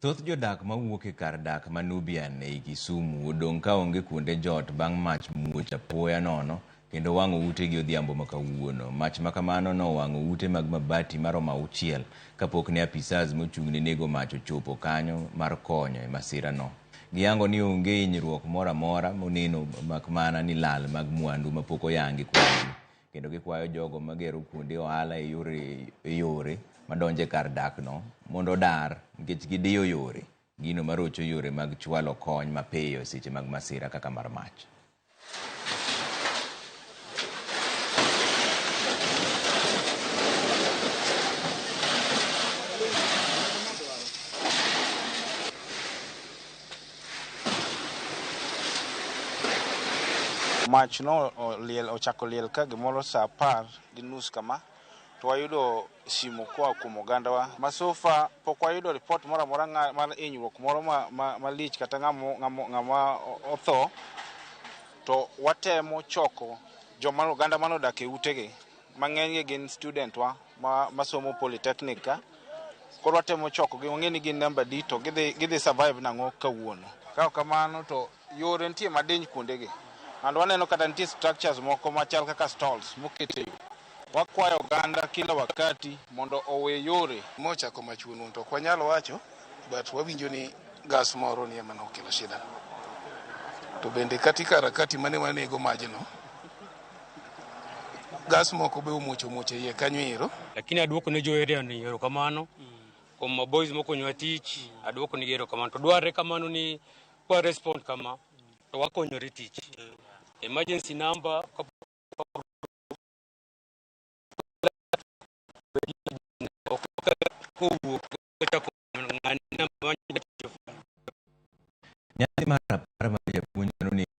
Thoth jodak mawuok e kar dak ma Nubian ei Kisumu odong' ka onge kuonde jot bang' mach muoch apoya nono kendo wang'o utegi odhiambo ma kawuono. Mach ma kamano nowang'o ute mag mabati maromo 6 kapok ne apisas mochung' ne nego mach ochopo kanyo mar konyo e masira no. Giyango ni onge hinyruok moro amora moneno makmana ni lal mag mwandu mapok oyangi kuomgi. Kendo gikwayo jogo magero kuonde ohala e yore madonje kar dak no mondo dar nikech gidiyo yore gino marocho yore mag chwalo kony mapiyo seche mag masira kaka mar mach. Mach no ochako liel ka gimoro saa 10:30 kama, to wayudo simu koa kuom ogandawa masofa pok wayudo ripot moro amora mar hinyruok moro malich kata ng'ama otho. To watemo choko oganda manodak e utegi, mang'eny gin student wa masomo polytechnic ka. Koro watemo choko gi, wang'e ni gin namba di to gidhi survive nang'o kawuono. Ka kamano to yore nitie madiny kuondegi. And waneno kata nitie structures moko machal kaka stalls mokete. Wakwayo oganda kila wakati mondo owe yore. Mochako machuno to kwanyalo wacho, but wawinjo ni gas moro ni ema nokelo shida. To bende katika harakati mane wanego majno, gas moko be omuocho iye kanyo ero. Lakini aduoko ne jo area ni erokamano. Kuom boys mokonyowa tich, aduoko ni erokamano. To dwarre kamano ni kwa respond kama to wakonyore tich. Emergency number Nyasi mar 10 mar japuonj